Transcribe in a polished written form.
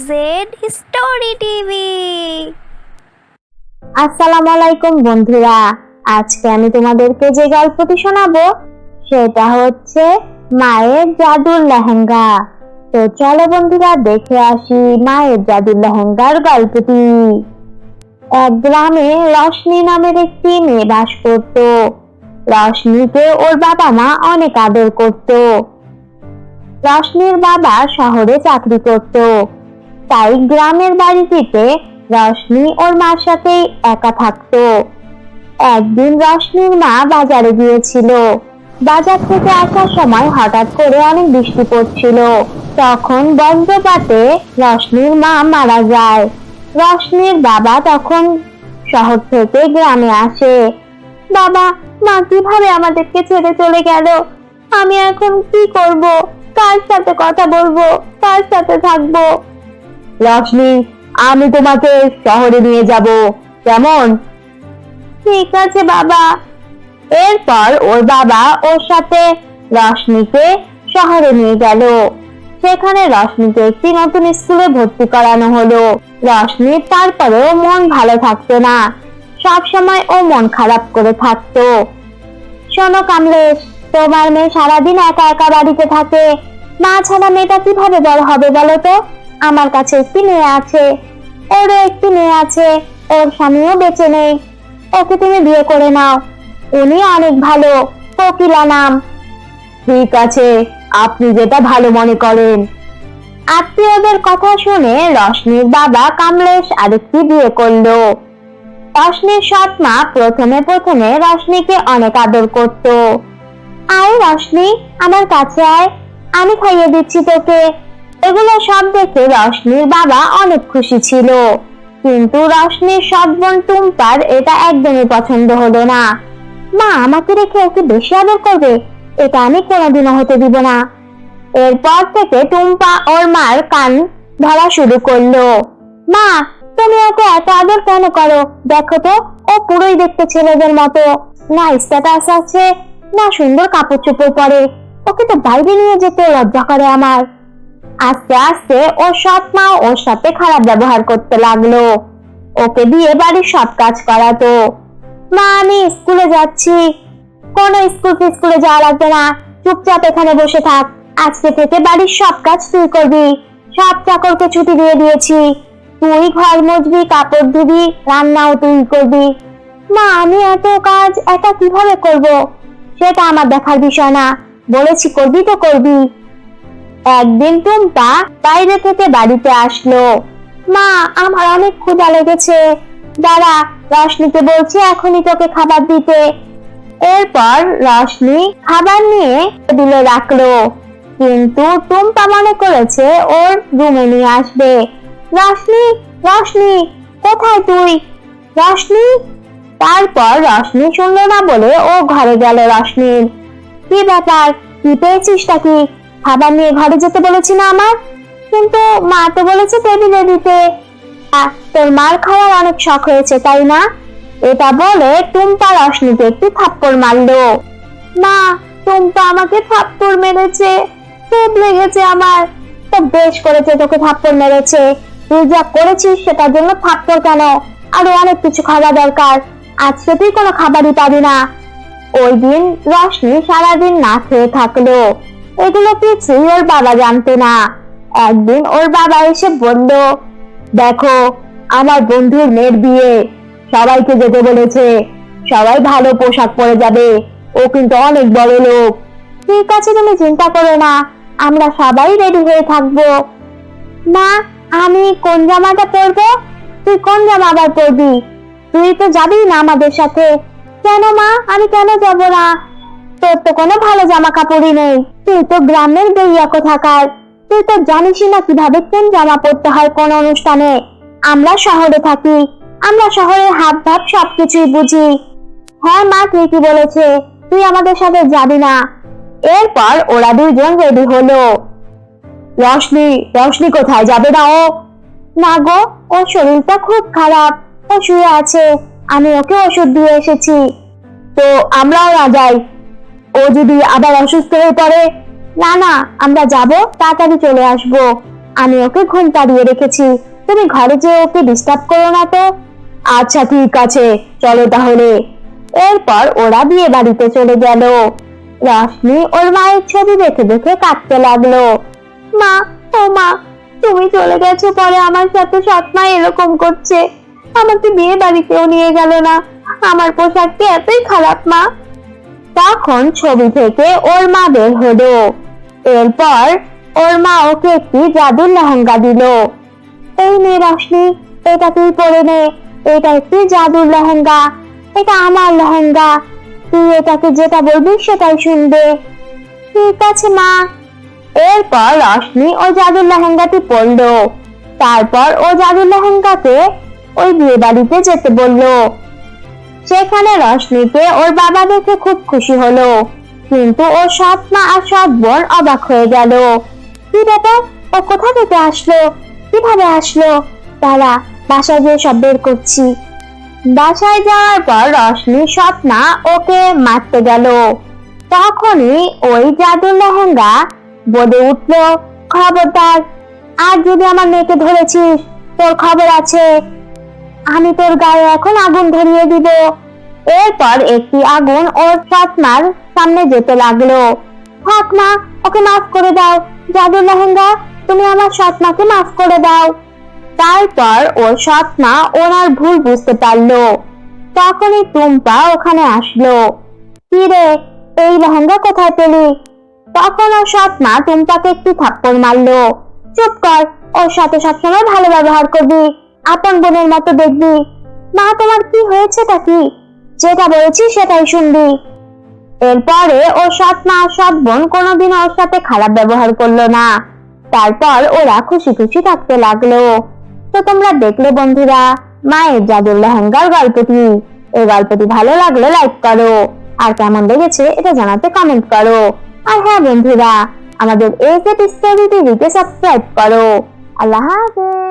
Z story TV. আসসালামু আলাইকুম বন্ধুরা, আজকে আমি তোমাদেরকে যে গল্পটি শোনাবো সেটা হচ্ছে মায়ের জাদুর লেহেঙ্গা। তো চলো বন্ধুরা দেখে আসি মায়ের জাদুর লেহেঙ্গার গল্পটি। এক গ্রামে রশনি নামের একটি মেয়ে বাস করত। রশনিকে ওর বাবা মা অনেক আদর করত। রশনির বাবা শহরে চাকরি করত, তাই গ্রামের বাড়িটিতে রশনি ওর মার সাথেই একা থাকতো। একদিন রশনির মা বাজারে গিয়েছিল। বাজার থেকে আসার সময় হঠাৎ করে অনেক বৃষ্টি পড়ছিল। তখন বজ্রপাতে রশনির মা মারা যায়। রশনির বাবা তখন শহর থেকে গ্রামে আসে। বাবা, মা কিভাবে আমাদেরকে ছেড়ে চলে গেল? আমি এখন কি করব? কার সাথে কথা বলবো? কার সাথে থাকবো? রশনি, আমি তোমাকে শহরে নিয়ে যাব, কেমন? ঠিক আছে বাবা। এরপর ওর বাবা ওর সাথে রশনিকে শহরে নিয়ে গেল। সেখানে রশনিকে একটি নতুন স্কুলে ভর্তি করানো হলো। রশনির তারপরেও মন ভালো থাকতো না, সব সময় ও মন খারাপ করে থাকতো। শোনো কামলেশ, তোমার মেয়ে সারাদিন একা একা বাড়িতে থাকে। মা ছাড়া মেয়েটা কিভাবে বড় হবে বলো তো? আমার কাছে একটি মেয়ে আছে, ওরও একটি মেয়ে আছে, ওর স্বামীও বেঁচে নেই। ওকে তুমি বিয়ে করে নাও, উনি অনেক ভালো, কোকিলা নাম। ঠিক আছে, আপনি যেটা ভালো মনে করেন। আত্মীয়দের কথা শুনে রশনির বাবা কামলেশ আরেকটি বিয়ে করলো। রশনির সৎ মা প্রথমে প্রথমে রশনিকে অনেক আদর করত। আয় রশনি, আমার কাছে আয়, আমি খাইয়ে দিচ্ছি তোকে। এগুলো সব দেখে রশনির বাবা অনেক খুশি ছিল, কিন্তু রশনির সৎ বোন টুম্পার এটা একদমই পছন্দ হলো না। মা আমাকে রেখে ওকে বেশি আদর করবে, এটা আমি কোনোদিনও হতে দিব না। এরপর থেকে টুম্পা ওর মার কান ধরা শুরু করলো। মা, তুমি ওকে এত আদর কেন করো? দেখো তো, ও পুরোই দেখতে ছেলেদের মতো, না স্ট্যাটাস আছে, না সুন্দর কাপড় চোপড় পরে। ওকে তো বাইরে নিয়ে যেতে লজ্জা করে আমার। আস্তে আস্তে ওর সৎ মা ওর সাথে খারাপ ব্যবহার করতে লাগলো, ওকে দিয়ে বাড়ির সব কাজ করাতো। মা, আমি স্কুলে যাচ্ছি। কোনো স্কুলে যাওয়া লাগবে না, চুপচাপ এখানে বসে থাক। আজকে থেকে বাড়ির সব কাজ তুই করবি, সব চাকরকে ছুটি দিয়ে দিয়েছি। তুই ঘর মুছবি, কাপড় ধুবি, রান্নাও তুই করবি। মা, আমি এত কাজ একা কিভাবে করব? সেটা আমার দেখার বিষয় না, বলেছি করবি তো করবি। একদিন টুম্পা বাইরে থেকে বাড়িতে আসলো। মা, আমার অনেক ক্ষুধা লেগেছে, দাঁড়া, রশনিকে বলছি এখনই তোকে খাবার দিতে। এরপর রশনি খাবার নিয়ে টেবিলে রাখলো, কিন্তু টুম্পা মনে করেছে ওর রুমে নিয়ে আসবে। রশনি, রশনি, কোথায় তুই? রশনি। তারপর রশনি শুনলো না বলে ও ঘরে গেল। রশনির কি ব্যাপার, কি পেয়েছিস নাকি? খাবার নিয়ে ঘরে যেতে বলেছি না আমার? কিন্তু মা তো বলেছে টেবিলে দিতে। তোর মার খাওয়ার অনেক শখ হয়েছে তাই না? এটা বলে টুম্পা রশনিকে একটু থাপ্পড় মারলো। মা, টুম্পা আমাকে থাপ্পড় মেরেছে, খুব লেগেছে আমার। তো বেশ করেছে তোকে থাপ্পড় মেরেছে, তুই যা করেছিস সেটার জন্য থাপ্পড় কেন, আরো অনেক কিছু খাওয়া দরকার। আজকে তুই কোনো খাবারই পাবি না। ওই দিন রশনি সারাদিন না খেয়ে থাকলো। এগুলো কিছুই ওর বাবা জানতো না। একদিন ওর বাবা এসে বলল, দেখো, আমার বন্ধুর মেয়ের বিয়ে, সবাইকে যেতে বলেছে, সবাই ভালো পোশাক পরে যাবে, ও কিন্তু অনেক বড় লোক। ঠিক আছে, তুমি চিন্তা করো না, আমরা সবাই রেডি হয়ে থাকবো। মা, আমি কোন জামাটা পরবো? তুই কোন জামা আবার পরবি? তুই তো যাবি না আমাদের সাথে। কেন মা, আমি কেন যাব না? তোর তো কোনো ভালো জামা কাপড়ই নেই, তুই তো গ্রামের বেইয়া কোথাকার। তুই তো জানিসই না কিভাবে কোন জামা পরতে হয় কোন অনুষ্ঠানে। আমরা শহরে থাকি, আমরা শহরের হাব ভাব সবকিছুই বুঝি। হ্যাঁ মা, ঠিকই বলেছে, তুই আমাদের সাথে যাবি না। এরপর ওরা দুইজন রেডি হলো। রশনি, রশনি কোথায় যাবে না ও? না গো, ওর শরীরটা খুব খারাপ, ও শুয়ে আছে, আমি ওকে ওষুধ দিয়ে এসেছি। তো আমরাও না যাই? ও যদি আবার অসুস্থ হয়ে পড়ে? না না, আমরা যাব, তাড়াতাড়ি চলে আসবো। আমি ওকে ঘুম পাড়িয়ে রেখেছি, তুমি ঘরে যেয়ে ওকে ডিস্টার্ব করো না তো। আচ্ছা ঠিক আছে, চলো তাহলে। এরপর ওরা বিয়ে বাড়িতে চলে গেল। রশনি ওর মায়ের ছবি দেখে দেখে কাঁদতে লাগলো। মা, ও মা, তুমি চলে গেছো পরে আমার সাথে সৎমা এরকম করছে, আমাকে বিয়ে বাড়িতেও নিয়ে গেল না, আমার পোশাকটি এতই খারাপ মা। তখন ছবি থেকে ওর মা বের হলো। এরপর ওর মা ওকে একটি জাদুর লেহেঙ্গা দিল। এই নে রশনি, এটা তুই পরে নে, এটা একটি জাদুর লেহেঙ্গা, এটা আমার লেহেঙ্গা, তুই এটাকে যেটা বলবি সেটাই শুনবে। ঠিক আছে মা। এরপর রশনি ওই জাদুর লেহেঙ্গাটি পরলো। তারপর ও জাদুর লেহেঙ্গাকে ওই বিয়ে বাড়িতে যেতে বললো। সেখানে রশনিকে ওর বাবা দেখে খুব খুশি হলো, কিন্তু ওর সৎ মা আর সৎ বোন অবাক হয়ে গেল। কি ব্যাপার, ও কোথা থেকে আসলো, কিভাবে আসলো? তারা বাসায় গিয়ে সব বের করছি। বাসায় যাওয়ার পর রশনি সৎ মা ওকে মারতে গেল। তখনই ওই জাদুর লেহেঙ্গা বলে উঠলো, খবরদার, আর যদি আমার মেয়েকে ধরেছিস তোর খবর আছে, আমি তোর গায়ে এখন আগুন ধরিয়ে দিব। এরপর একটি আগুন ওর সৎমার সামনে যেতে লাগলো। থাক মা, ওকে মাফ করে দাও, জাদুর লেহেঙ্গা, তুমি আমার সৎমাকে মাফ করে দাও। তারপর ওর সৎমা ওনার ভুল বুঝতে পারলো। তখনই টুম্পা ওখানে আসলো। কি রে, এই লেহেঙ্গা কোথায় পেলি? তখন ওর সৎমা টুম্পাকে একটি থাপ্পড় মারলো। চুপ কর, ওর সাথে সবসময় ভালো ব্যবহার করবি, আপন বোনের মতো দেখবি। মা, তোমার কি হয়েছেটা কি? যেটা বলেছি সেটাই শুনবি। এরপরে ওর সৎ মা আর সৎ বোন কোনোদিন ওর সাথে খারাপ ব্যবহার করলো না। তারপর ওরা খুশি খুশি থাকতে লাগলো। তো তোমরা দেখলে বন্ধুরা মায়ের জাদুর লেহেঙ্গার গল্পটি। এই গল্পটি ভালো লাগলে লাইক করো, আর কেমন লেগেছে এটা জানাতে কমেন্ট করো। আর হ্যাঁ বন্ধুরা, আমাদের এই স্টোরি টিভিকে সাবস্ক্রাইব করো। আল্লাহ হাফেজ।